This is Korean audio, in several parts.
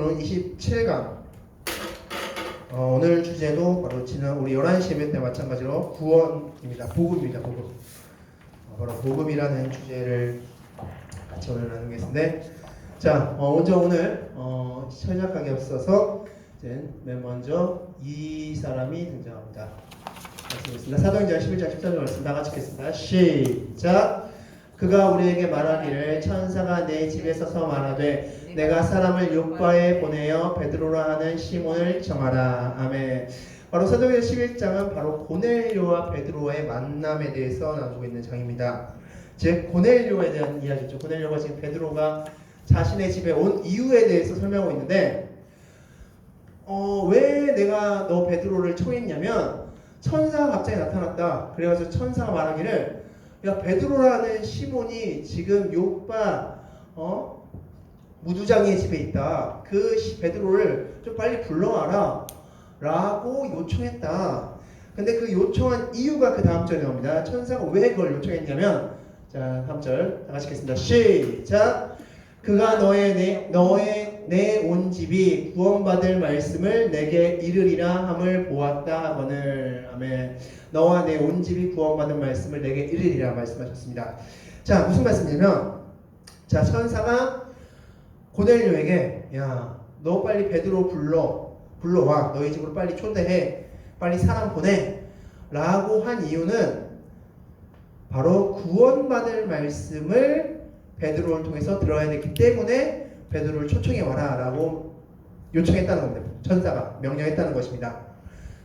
베드로는 27강. 오늘 주제도 바로 지난 우리 11시 예배 때 마찬가지로 구원입니다. 복음입니다. 복음. 바로 복음이라는 주제를 같이 오늘 나누겠는데, 자, 먼저 오늘 시작하기 앞서서 이제 맨 먼저 이 사람이 등장합니다. 말씀드리겠습니다. 사도행전 11장 14절 말씀 다 같이 읽겠습니다. 시작. 그가 우리에게 말하기를 천사가 내 집에 서서 말하되 내가 사람을 요파에 보내어 베드로라 하는 시몬을 정하라. 아멘. 바로 사도행전 11장은 바로 고넬료와 베드로의 만남에 대해서 나누고 있는 장입니다. 즉 고넬료에 대한 이야기죠. 고넬료가 지금 베드로가 자신의 집에 온 이유에 대해서 설명하고 있는데, 왜 내가 너 베드로를 청했냐면 천사가 갑자기 나타났다. 그래가지고 천사가 말하기를, 야, 베드로라는 시몬이 지금 요파 무두장이의 집에 있다. 그 베드로를 좀 빨리 불러와라 라고 요청했다. 근데 그 요청한 이유가 그 다음 절에 나옵니다. 천사가 왜 그걸 요청했냐면, 자, 다음 절 다 같이 읽겠습니다. 시작. 그가 내 온 집이 구원받을 말씀을 내게 이르리라 함을 보았다 하거늘. 아멘. 너와 내 온 집이 구원받을 말씀을 내게 이르리라 말씀하셨습니다. 자, 무슨 말씀이냐면, 자, 천사가 고넬료에게, 야, 너 빨리 베드로 불러와. 너희 집으로 빨리 초대해. 빨리 사람 보내. 라고 한 이유는 바로 구원받을 말씀을 베드로를 통해서 들어야 되기 때문에 베드로를 초청해 와라 라고 요청했다는 겁니다. 천사가 명령했다는 것입니다.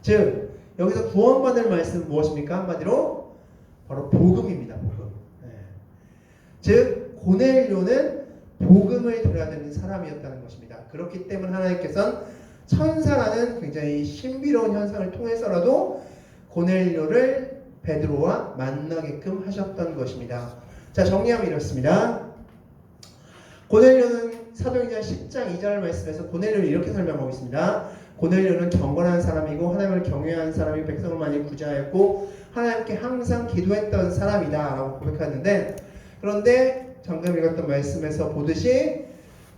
즉 여기서 구원받을 말씀은 무엇입니까? 한마디로 바로 복음입니다. 복음. 네. 즉 고넬료는 복음을 들어야 되는 사람이었다는 것입니다. 그렇기 때문에 하나님께서는 천사라는 굉장히 신비로운 현상을 통해서라도 고넬료를 베드로와 만나게끔 하셨던 것입니다. 자, 정리하면 이렇습니다. 고넬료는 사도행전 10장 2절 말씀에서 고넬료를 이렇게 설명하고 있습니다. 고넬료는 경건한 사람이고 하나님을 경외하는 사람이 백성을 많이 구제하였고 하나님께 항상 기도했던 사람이다 라고 고백하는데, 그런데 방금 읽었던 말씀에서 보듯이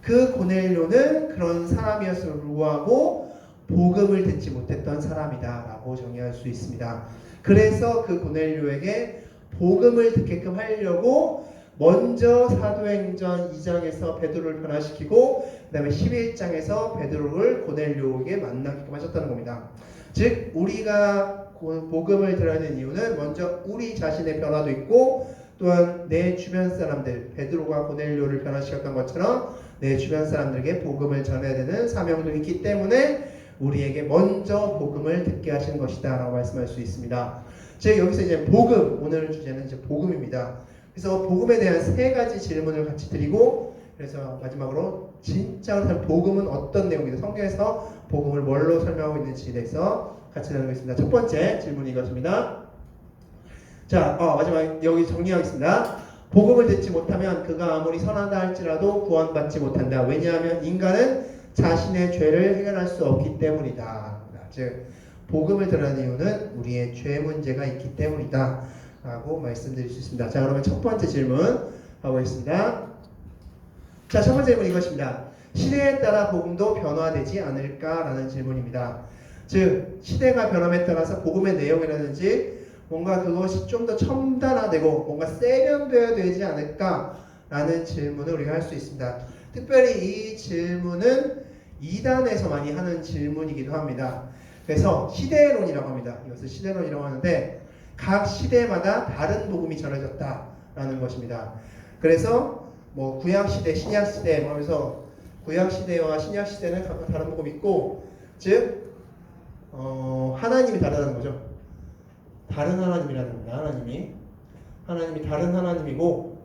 그 고넬료는 그런 사람이었음을 불구하고 복음을 듣지 못했던 사람이다 라고 정리할 수 있습니다. 그래서 그 고넬료에게 복음을 듣게끔 하려고 먼저 사도행전 2장에서 베드로를 변화시키고 그 다음에 11장에서 베드로를 고넬료에게 만나게끔 하셨다는 겁니다. 즉 우리가 복음을 들어야 되는 이유는 먼저 우리 자신의 변화도 있고, 또한 내 주변 사람들, 베드로가 고넬료를 변화시켰던 것처럼 내 주변 사람들에게 복음을 전해야 되는 사명도 있기 때문에 우리에게 먼저 복음을 듣게 하신 것이다 라고 말씀할 수 있습니다. 즉 여기서 이제 복음, 오늘 주제는 이제 복음입니다. 그래서 복음에 대한 세 가지 질문을 같이 드리고, 그래서 마지막으로 진짜 복음은 어떤 내용이다, 성경에서 복음을 뭘로 설명하고 있는지에 대해서 같이 나누겠습니다. 첫 번째 질문이 이것입니다. 자, 마지막 여기 정리하겠습니다. 복음을 듣지 못하면 그가 아무리 선하다 할지라도 구원받지 못한다. 왜냐하면 인간은 자신의 죄를 해결할 수 없기 때문이다. 즉 복음을 들으는 이유는 우리의 죄 문제가 있기 때문이다 라고 말씀드릴 수 있습니다. 자, 그러면 첫 번째 질문 가보겠습니다. 자, 첫 번째 질문 이것입니다. 시대에 따라 복음도 변화되지 않을까라는 질문입니다. 즉 시대가 변함에 따라서 복음의 내용이라든지 뭔가 그것이 좀 더 첨단화되고 뭔가 세련되어야 되지 않을까라는 질문을 우리가 할 수 있습니다. 특별히 이 질문은 이단에서 많이 하는 질문이기도 합니다. 그래서 시대론이라고 합니다. 이것을 시대론이라고 하는데 각 시대마다 다른 복음이 전해졌다라는 것입니다. 그래서 뭐 구약시대, 신약시대 하면서 구약시대와 신약시대는 각각 다른 복음이 있고, 즉 하나님이 다르다는 거죠. 다른 하나님이라는 겁니다. 하나님이 다른 하나님이고,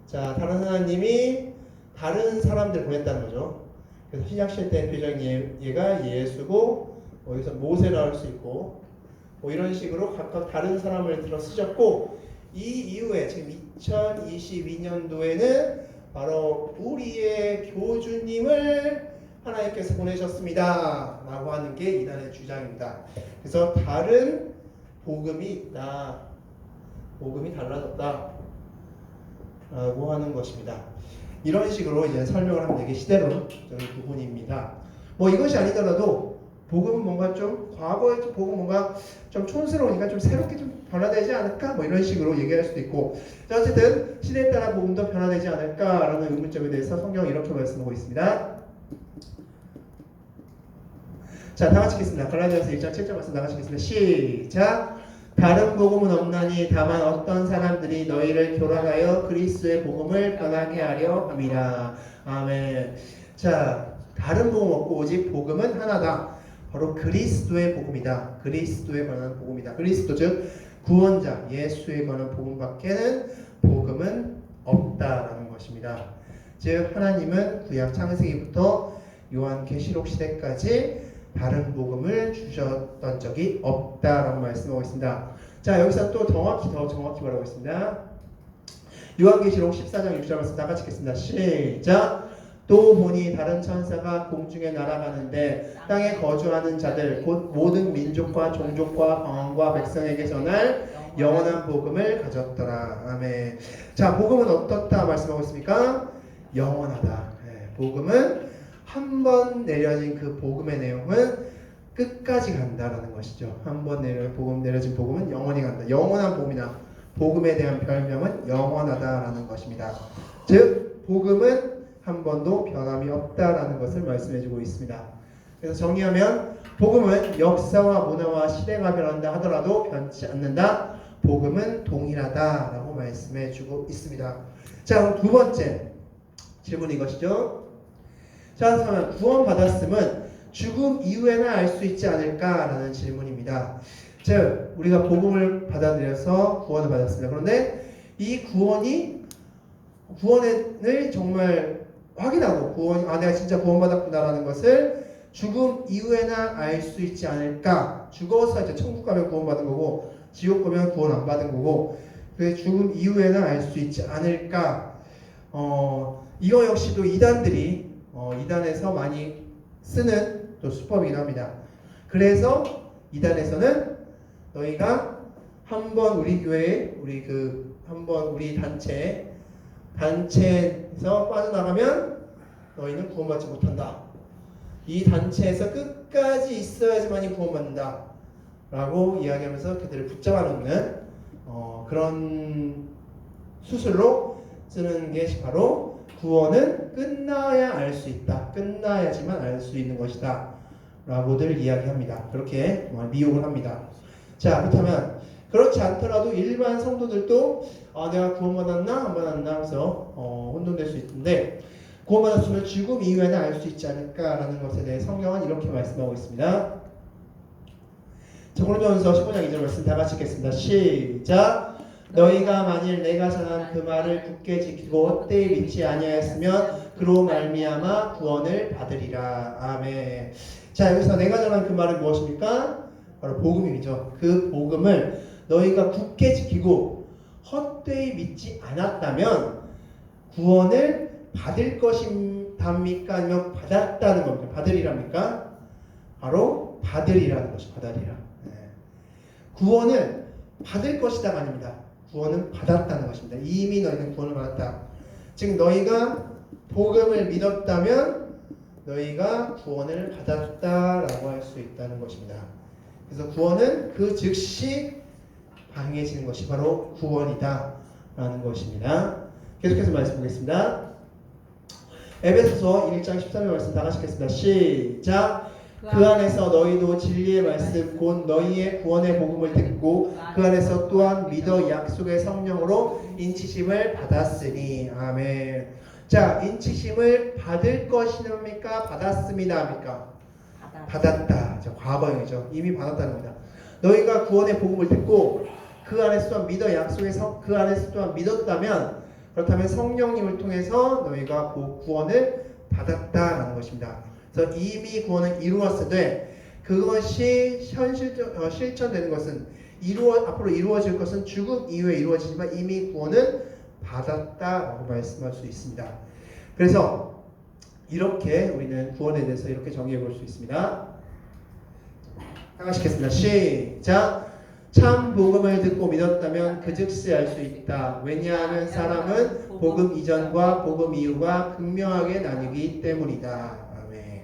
자, 다른 하나님이 다른 사람들 보냈다는 거죠. 그래서 신약시대 때 대표적인 예가 예수고, 여기서 모세라 할 수 있고, 뭐 이런 식으로 각각 다른 사람을 들어 쓰셨고, 이 이후에 지금 2022년도에는 바로 우리의 교주님을 하나님께서 보내셨습니다 라고 하는 게 이단의 주장입니다. 그래서 다른 복음이 있다, 복음이 달라졌다 라고 하는 것입니다. 이런 식으로 이제 설명을 하면 되게 시대로운 부분입니다. 뭐 이것이 아니더라도 복음은 뭔가 좀 과거의 복음 뭔가 좀 촌스러우니까 좀 새롭게 좀 변화되지 않을까? 뭐 이런 식으로 얘기할 수도 있고, 자, 어쨌든 시대에 따라 복음도 변화되지 않을까라는 의문점에 대해서 성경은 이렇게 말씀하고 있습니다. 자, 다 같이 읽겠습니다. 갈라디아서 1장 7절 말씀 다 같이 읽겠습니다. 시작. 다른 복음은 없나니 다만 어떤 사람들이 너희를 교란하여 그리스도의 복음을 변하게 하려 함이라. 아멘. 자, 다른 복음 없고 오직 복음은 하나다. 바로 그리스도의 복음이다. 그리스도에 관한 복음이다. 그리스도 즉 구원자 예수에 관한 복음밖에는 복음은 없다라는 것입니다. 즉 하나님은 구약 창세기부터 요한계시록 시대까지 다른 복음을 주셨던 적이 없다라고 말씀하고 있습니다. 자, 여기서 또 더 정확히 말하고 있습니다. 요한계시록 14장 6절 말씀 다 같이 읽겠습니다. 시작. 또 보니 다른 천사가 공중에 날아가는데 땅에 거주하는 자들 곧 모든 민족과 종족과 방언과 백성에게 전할 영원한 복음을 가졌더라. 아멘. 자, 복음은 어떻다 말씀하고 있습니까? 영원하다. 네, 복음은 한 번 내려진 그 복음의 내용은 끝까지 간다라는 것이죠. 한 번 내려진 복음은 영원히 간다. 영원한 복음이나 복음에 대한 별명은 영원하다라는 것입니다. 즉 복음은 한 번도 변함이 없다라는 것을 말씀해주고 있습니다. 그래서 정리하면 복음은 역사와 문화와 시대가 변한다 하더라도 변치 않는다. 복음은 동일하다라고 말씀해주고 있습니다. 자, 그럼 두 번째 질문 이것이죠. 자, 그러면 구원받았음은 죽음 이후에나 알 수 있지 않을까라는 질문입니다. 즉 우리가 복음을 받아들여서 구원을 받았습니다. 그런데 이 구원을 정말 확인하고 내가 진짜 구원받았구나라는 것을 죽음 이후에나 알 수 있지 않을까. 죽어서 이제 천국 가면 구원받은 거고 지옥 가면 구원 안 받은 거고, 그 죽음 이후에나 알 수 있지 않을까. 이거 역시도 이단에서 많이 쓰는 또 수법이긴 합니다. 그래서 이단에서는 너희가 한번 우리 교회 우리 단체에서 빠져나가면 너희는 구원받지 못한다. 이 단체에서 끝까지 있어야지만이 구원받는다 라고 이야기하면서 그들을 붙잡아 놓는 그런 수술로 쓰는 게 바로 구원은 끝나야 알 수 있다. 끝나야지만 알 수 있는 것이다 라고들 이야기합니다. 그렇게 미혹을 합니다. 자, 그렇다면 그렇지 않더라도 일반 성도들도 내가 구원받았나 안 받았나 하면서 혼돈될 수 있는데, 구원받았으면 죽음 이후에는 알 수 있지 않을까라는 것에 대해 성경은 이렇게 말씀하고 있습니다. 자, 고린도전서 15장 2절 말씀 다 같이 읽겠습니다. 시작. 너희가 만일 내가 전한 그 말을 굳게 지키고 헛되이 믿지 아니하였으면 그로 말미암아 구원을 받으리라. 아멘. 자, 여기서 내가 전한 그 말은 무엇입니까? 바로 복음이죠. 그 복음을 너희가 굳게 지키고 헛되이 믿지 않았다면 구원을 받을 것입니까? 아니면 받았다는 겁니까? 받으리랍니까? 바로 받으리라는 것이 받으리라. 네. 구원을 받을 것이다가 아닙니다. 구원은 받았다는 것입니다. 이미 너희는 구원을 받았다. 즉 너희가 복음을 믿었다면 너희가 구원을 받았다라고 할 수 있다는 것입니다. 그래서 구원은 그 즉시 방해지는 것이 바로 구원이다 라는 것입니다. 계속해서 말씀 보겠습니다. 에베소서 1장 13절 말씀 다 같이 읽겠습니다. 시작. 그 안에서 너희도 진리의 말씀 곧 너희의 구원의 복음을 듣고 그 안에서 또한 믿어 약속의 성령으로 인치심을 받았으니. 아멘. 자, 인치심을 받을 것이니까 받았습니다 합니까? 받았다. 과거형이죠. 이미 받았다는 겁니다. 너희가 구원의 복음을 듣고 그 안에서 또한 믿어 약속의 그 안에서 또한 믿었다면, 그렇다면 성령님을 통해서 너희가 구원을 받았다라는 것입니다. 그래서 이미 구원을 이루었으되 그것이 실천되는 것은 앞으로 이루어질 것은 죽음 이후에 이루어지지만 이미 구원은 받았다라고 말씀할 수 있습니다. 그래서 이렇게 우리는 구원에 대해서 이렇게 정의해 볼 수 있습니다. 다 같이 읽겠습니다. 시작. 참 복음을 듣고 믿었다면 그 즉시 알 수 있다. 왜냐하면 사람은 복음 이전과 복음 이후가 극명하게 나뉘기 때문이다. 아멘.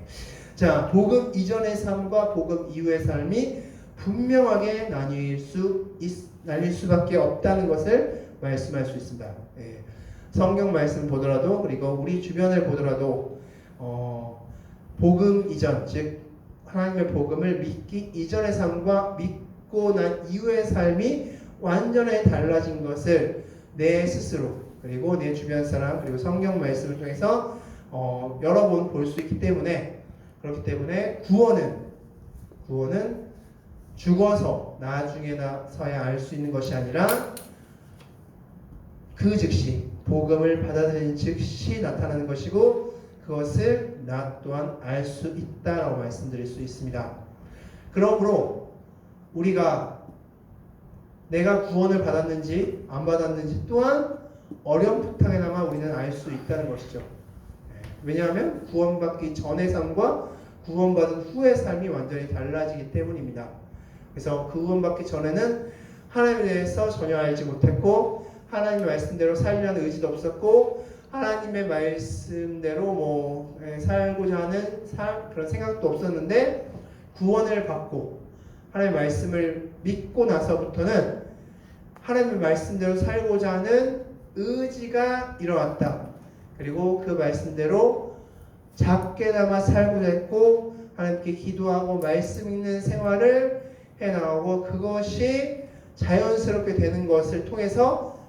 자, 복음 이전의 삶과 복음 이후의 삶이 분명하게 나뉠 수밖에 없다는 것을 말씀할 수 있습니다. 예. 성경 말씀 보더라도 그리고 우리 주변을 보더라도 복음 이전, 즉 하나님의 복음을 믿기 이전의 삶과 믿고 난 이후의 삶이 완전히 달라진 것을 내 스스로 그리고 내 주변 사람 그리고 성경 말씀을 통해서 여러 번 볼 수 있기 때문에 그렇기 때문에 구원은 죽어서 나중에서야 알 수 있는 것이 아니라 그 즉시 복음을 받아들인 즉시 나타나는 것이고 그것을 나 또한 알 수 있다라고 말씀드릴 수 있습니다. 그러므로 우리가 내가 구원을 받았는지 안 받았는지 또한 어렴풋하게나마 우리는 알 수 있다는 것이죠. 왜냐하면 구원받기 전의 삶과 구원받은 후의 삶이 완전히 달라지기 때문입니다. 그래서 구원받기 전에는 하나님에 대해서 전혀 알지 못했고 하나님의 말씀대로 살려는 의지도 없었고 하나님의 말씀대로 살고자 하는 그런 생각도 없었는데 구원을 받고 하나님의 말씀을 믿고 나서부터는 하나님의 말씀대로 살고자 하는 의지가 일어났다. 그리고 그 말씀대로 작게나마 살고자 했고 하나님께 기도하고 말씀 읽는 생활을 해나가고 그것이 자연스럽게 되는 것을 통해서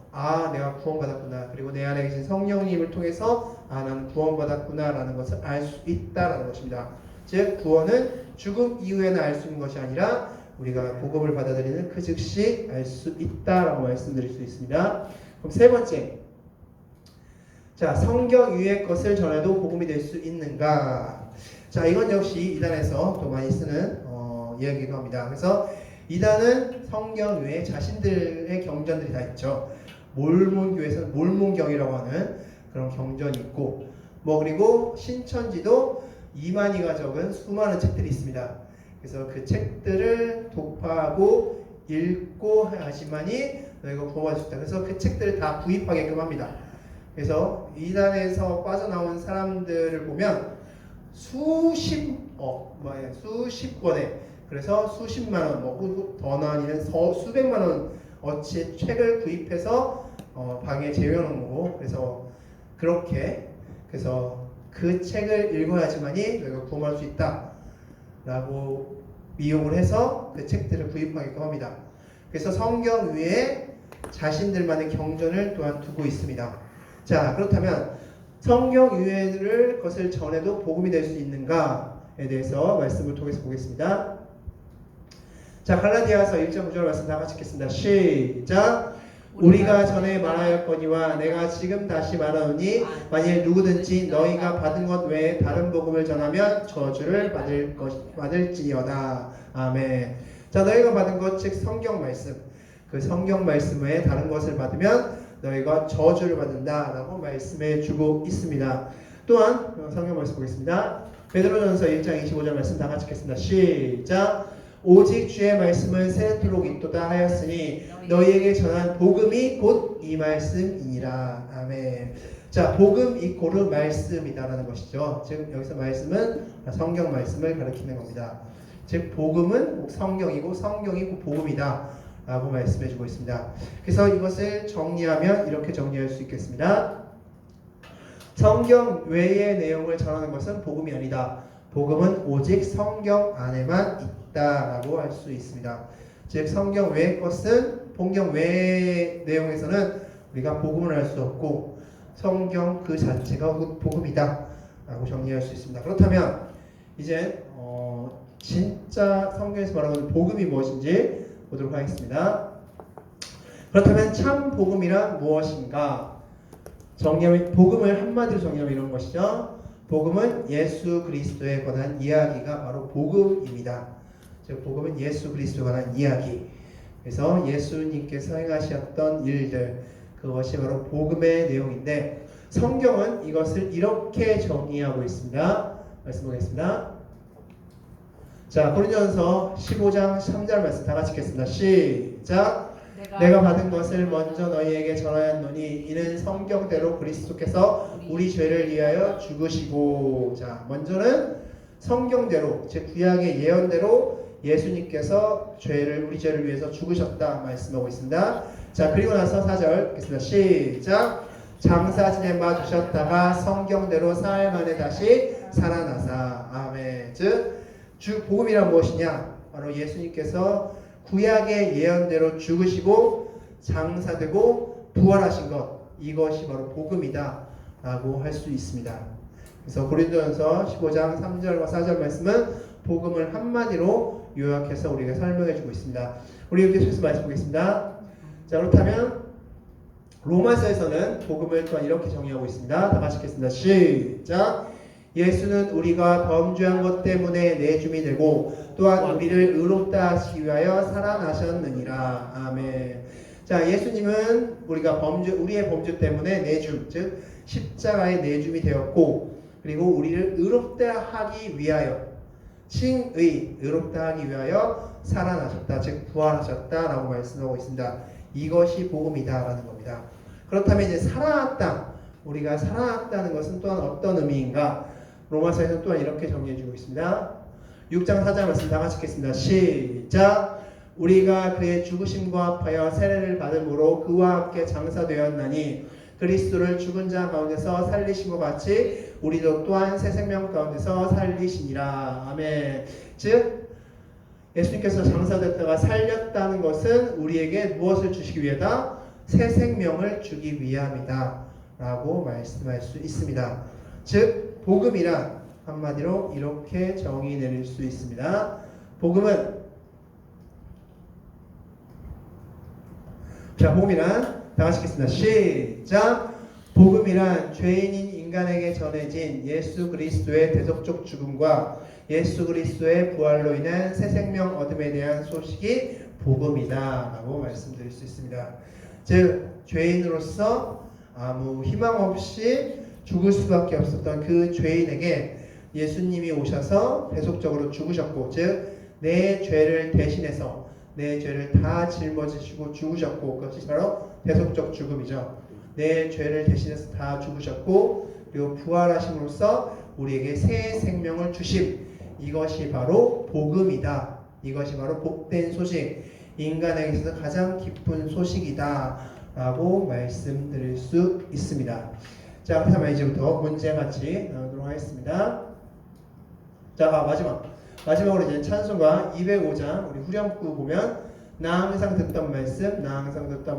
내가 구원받았구나. 그리고 내 안에 계신 성령님을 통해서 나는 구원받았구나 라는 것을 알 수 있다라는 것입니다. 즉 구원은 죽음 이후에는 알 수 있는 것이 아니라 우리가 복음을 받아들이는 그 즉시 알 수 있다라고 말씀드릴 수 있습니다. 그럼 세 번째, 자, 성경 위의 것을 전해도 복음이 될 수 있는가? 자, 이건 역시 이단에서 또 많이 쓰는 이야기이기도 합니다. 그래서 이단은 성경 외에 자신들의 경전들이 다 있죠. 몰몬교에서는 몰몬경이라고 하는 그런 경전이 있고, 그리고 신천지도 이만희가 적은 수많은 책들이 있습니다. 그래서 그 책들을 독파하고 읽고 하지만이 너희가 구원받을 수 있다. 그래서 그 책들을 다 구입하게끔 합니다. 그래서 이단에서 빠져나온 사람들을 보면 수십 권의 그래서 수십만 원, 더 나아니면 수백만 원 어치의 책을 구입해서 방에 재워놓은 거고, 그래서 그 책을 읽어야지만이 너희가 구원할 수 있다라고 미용을 해서 그 책들을 구입하게끔 합니다. 그래서 성경 위에 자신들만의 경전을 또한 두고 있습니다. 자, 그렇다면 성경 이외의 것을 전해도 복음이 될 수 있는가에 대해서 말씀을 통해서 보겠습니다. 자, 갈라디아서 1장 9절 말씀 다 같이 읽겠습니다. 시작. 우리가 전에 말하였거니와 내가 지금 다시 말하노니 만일 누구든지 너희가 받은 것 외에 다른 복음을 전하면 저주를 받을지어다. 아멘. 자, 너희가 받은 것 즉 성경 말씀, 그 성경 말씀 외에 다른 것을 받으면 너희가 저주를 받는다라고 말씀해 주고 있습니다. 또한 성경 말씀 보겠습니다. 베드로전서 1장 25절 말씀 다 같이 읽겠습니다. 시작. 오직 주의 말씀은 세토록 있도다 하였으니 너희에게 전한 복음이 곧 이 말씀이니라. 아멘. 자, 복음 이코르 말씀이다라는 것이죠. 즉 여기서 말씀은 성경 말씀을 가리키는 겁니다. 즉 복음은 성경이고 성경이 곧 복음이다 라고 말씀해 주고 있습니다. 그래서 이것을 정리하면 이렇게 정리할 수 있겠습니다. 성경 외의 내용을 전하는 것은 복음이 아니다. 복음은 오직 성경 안에만 있다라고 할 수 있습니다. 즉 성경 외의 것은 성경 외의 내용에서는 우리가 복음을 알 수 없고 성경 그 자체가 복음이다 라고 정리할 수 있습니다. 그렇다면 이제 진짜 성경에서 말하는 복음이 무엇인지 보도록 하겠습니다. 그렇다면 참 복음이란 무엇인가? 정리하면 복음을 한마디로 정리하면 이런 것이죠. 복음은 예수 그리스도에 관한 이야기가 바로 복음입니다. 즉 복음은 예수 그리스도에 관한 이야기. 그래서 예수님께서 행하셨던 일들, 그것이 바로 복음의 내용인데 성경은 이것을 이렇게 정의하고 있습니다. 말씀 보겠습니다. 자, 고린도전서 15장 3절 말씀 다 같이 읽겠습니다. 시작. 내가 받은 것을 먼저 너희에게 전하였노니 이는 성경대로 그리스도께서 우리 죄를 위하여 죽으시고. 자, 먼저는 성경대로, 즉 구약의 예언대로 예수님께서 우리 죄를 위해서 죽으셨다 말씀하고 있습니다. 자, 그리고 나서 4절 읽겠습니다. 시작. 장사 지내마 주셨다가 성경대로 사흘 만에 다시 살아나사. 아멘. 즉 주 복음이란 무엇이냐? 바로 예수님께서 구약의 예언대로 죽으시고 장사되고 부활하신 것, 이것이 바로 복음이다 라고 할 수 있습니다. 그래서 고린도전서 15장 3절과 4절 말씀은 복음을 한마디로 요약해서 우리가 설명해 주고 있습니다. 우리 이렇게 계속 말씀 보겠습니다. 자, 그렇다면 로마서에서는 복음을 또한 이렇게 정의하고 있습니다. 다 같이 읽겠습니다. 시작. 예수는 우리가 범죄한 것 때문에 내줌이 되고 또한 우리를 의롭다 하시기 위하여 살아나셨느니라. 아멘. 자, 예수님은 우리의 범죄 때문에 내줌, 즉 십자가에 내줌이 되었고, 그리고 우리를 의롭다 하기 위하여, 칭의, 의롭다 하기 위하여 살아나셨다, 즉 부활하셨다라고 말씀하고 있습니다. 이것이 복음이다라는 겁니다. 그렇다면 이제 살아났다, 우리가 살아났다는 것은 또한 어떤 의미인가? 로마서에서 또한 이렇게 정리해주고 있습니다. 6장 4절 말씀 다 같이 읽겠습니다. 시작. 우리가 그의 죽으심과 합하여 세례를 받음으로 그와 함께 장사되었나니 그리스도를 죽은 자 가운데서 살리신 것 같이 우리도 또한 새 생명 가운데서 살리시니라. 아멘. 즉 예수님께서 장사됐다가 살렸다는 것은 우리에게 무엇을 주시기 위하다? 새 생명을 주기 위함이다 라고 말씀할 수 있습니다. 즉 복음이란 한마디로 이렇게 정의 내릴 수 있습니다. 복음이란 다 같이 읽겠습니다. 시작. 복음이란 죄인인 인간에게 전해진 예수 그리스도의 대속적 죽음과 예수 그리스도의 부활로 인한 새 생명 얻음에 대한 소식이 복음이다 라고 말씀드릴 수 있습니다. 즉 죄인으로서 아무 희망 없이 죽을 수밖에 없었던 그 죄인에게 예수님이 오셔서 대속적으로 죽으셨고, 즉 내 죄를 대신해서 내 죄를 다 짊어지시고 죽으셨고, 그것이 바로 대속적 죽음이죠. 내 죄를 대신해서 다 죽으셨고, 그리고 부활하심으로써 우리에게 새 생명을 주심, 이것이 바로 복음이다. 이것이 바로 복된 소식, 인간에게 있어서 가장 기쁜 소식이다 라고 말씀드릴 수 있습니다. 자, 그렇다면 이제부터 문제 같이 나누도록 하겠습니다. 자, 마지막으로 이제 찬송가 205장 우리 후렴구 보면 나 항상 듣던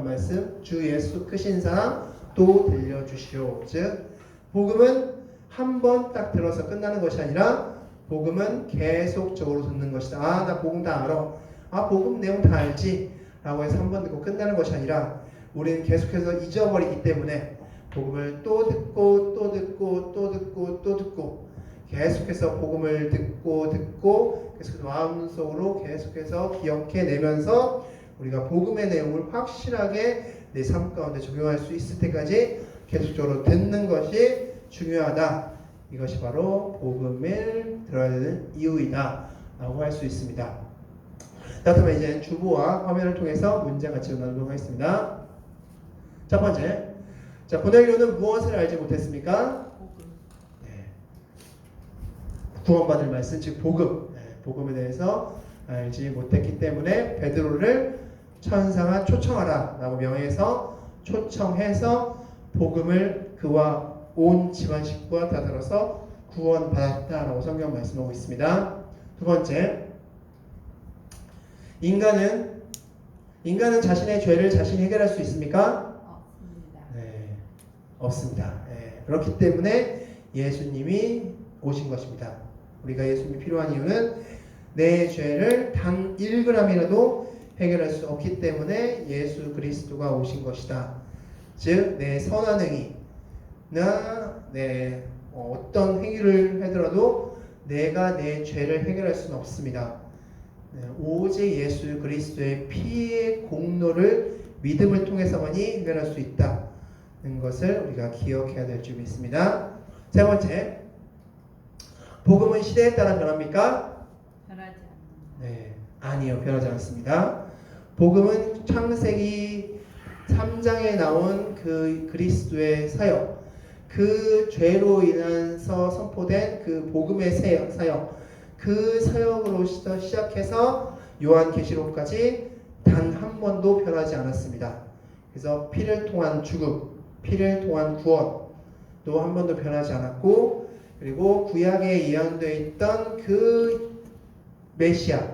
말씀 주 예수 크신 사랑 또 들려주시오. 즉 복음은 한 번 딱 들어서 끝나는 것이 아니라 복음은 계속적으로 듣는 것이다. 아, 나 복음 다 알아. 아, 복음 내용 다 알지 라고 해서 한 번 듣고 끝나는 것이 아니라 우리는 계속해서 잊어버리기 때문에 복음을 또 듣고 또 듣고 또 듣고 또 듣고 계속해서 복음을 듣고 계속해서 마음속으로 계속해서 기억해내면서 우리가 복음의 내용을 확실하게 내 삶 가운데 적용할 수 있을 때까지 계속적으로 듣는 것이 중요하다. 이것이 바로 복음을 들어야 되는 이유이다 라고 할 수 있습니다. 자, 그러면 이제 주보와 화면을 통해서 문제 같이 나누도록 하겠습니다. 첫 번째, 자, 고넬료는 무엇을 알지 못했습니까? 네. 구원받을 말씀, 즉 복음, 복음에 대해서 알지 못했기 때문에 베드로를 천상아 초청하라 라고 명해서 초청해서 복음을 그와 온 집안 식구가 다 들어서 구원받았다 라고 성경 말씀하고 있습니다. 두 번째, 인간은 자신의 죄를 자신이 해결할 수 있습니까? 없습니다. 그렇기 때문에 예수님이 오신 것입니다. 우리가 예수님이 필요한 이유는 내 죄를 단 1g이라도 해결할 수 없기 때문에 예수 그리스도가 오신 것이다. 즉 내 선한 행위나 내 어떤 행위를 하더라도 내가 내 죄를 해결할 수는 없습니다. 오직 예수 그리스도의 피의 공로를 믿음을 통해서만이 해결할 수 있다. 것을 우리가 기억해야 될 줄 믿습니다. 세 번째, 복음은 시대에 따라 변합니까? 변하지 네, 아니요, 변하지 않습니다. 복음은 창세기 3장에 나온 그 그리스도의 사역, 그 죄로 인해서 선포된 그 복음의 사역, 그 사역으로부터 시작해서 요한계시록까지 단 한 번도 변하지 않았습니다. 그래서 피를 통한 죽음, 피를 통한 구원도 한 번도 변하지 않았고, 그리고 구약에 예언되어 있던 그 메시아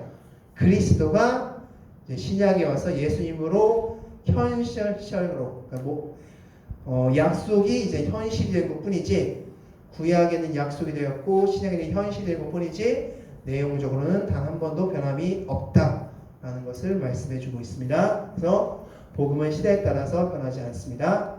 그리스도가 이제 신약에 와서 예수님으로 현실적으로 그러니까 약속이 이제 현실이 된 것뿐이지, 구약에는 약속이 되었고 신약에는 현실이 된 것뿐이지 내용적으로는 단 한 번도 변함이 없다라는 것을 말씀해주고 있습니다. 그래서 복음은 시대에 따라서 변하지 않습니다.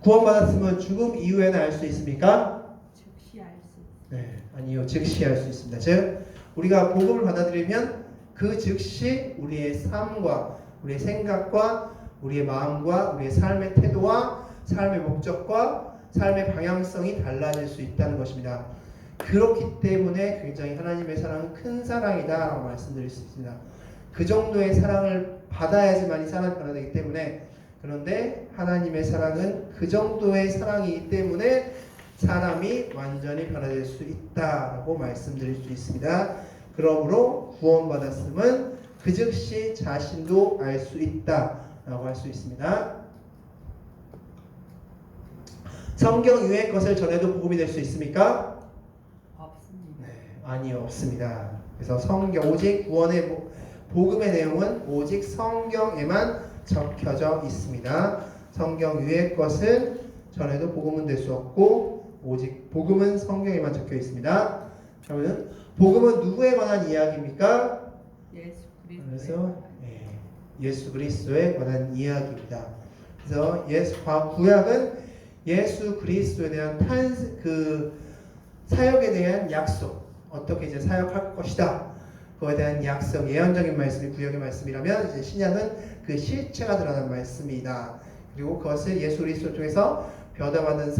구원받았으면 죽음 이후에는 알 수 있습니까? 즉시 알 수 있습니다. 네, 아니요, 즉시 알 수 있습니다. 즉 우리가 복음을 받아들이면 그 즉시 우리의 삶과 우리의 생각과 우리의 마음과 우리의 삶의 태도와 삶의 목적과 삶의 방향성이 달라질 수 있다는 것입니다. 그렇기 때문에 굉장히 하나님의 사랑은 큰 사랑이다 라고 말씀드릴 수 있습니다. 그 정도의 사랑을 받아야지만 이 사람이 변화되기 때문에, 그런데 하나님의 사랑은 그 정도의 사랑이기 때문에 사람이 완전히 변화될 수 있다라고 말씀드릴 수 있습니다. 그러므로 구원받았음은 그 즉시 자신도 알 수 있다라고 할 수 있습니다. 성경 위의 것을 전해도 복음이 될 수 있습니까? 없습니다. 네, 아니요, 없습니다. 그래서 성경 오직 구원의 복음의 내용은 오직 성경에만 적혀져 있습니다. 성경 위의 것을 전해도 복음은 될 수 없고 오직 복음은 성경에만 적혀 있습니다. 그러면 복음은 누구에 관한 이야기입니까? 예수 그래서 그리스도의 예수 그리스도에 관한 이야기입니다. 그래서 구약은 예수 그리스도에 대한 그 사역에 대한 약속, 어떻게 이제 사역할 것이다, 그거에 대한 약속, 예언적인 말씀이 구약의 말씀이라면, 이제 신약은 그 실체가 드러난 말씀이다. 그리고 그것을 예수 그리스도 통해서 변화받은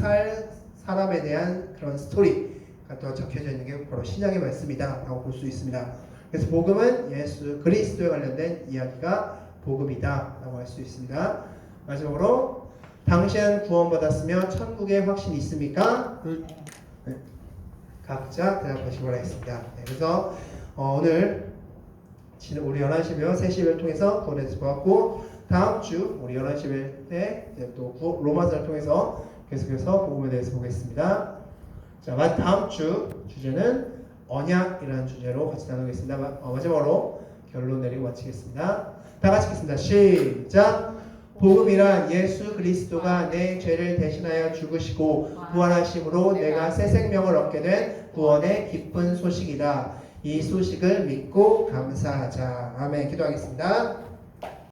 사람에 대한 그런 스토리가 또 적혀져 있는 게 바로 신약의 말씀이다 라고 볼 수 있습니다. 그래서 복음은 예수 그리스도에 관련된 이야기가 복음이다 라고 할 수 있습니다. 마지막으로, 당신 구원받았으며 천국에 확신이 있습니까? 네. 각자 대답하시기 바라겠습니다. 네, 그래서 오늘 우리 11시별 3시별 통해서 구원에 대해서 보았고, 다음 주 우리 11시별 때 또 로마서를 통해서 계속해서 복음에 대해서 보겠습니다. 자, 다음 주 주제는 언약이라는 주제로 같이 나누겠습니다. 마지막으로 결론 내리고 마치겠습니다. 다 같이 읽겠습니다. 시작! 복음이란 예수 그리스도가 내 죄를 대신하여 죽으시고 부활하심으로 내가 새 생명을 얻게 된 구원의 기쁜 소식이다. 이 소식을 믿고 감사하자. 아멘. 기도하겠습니다.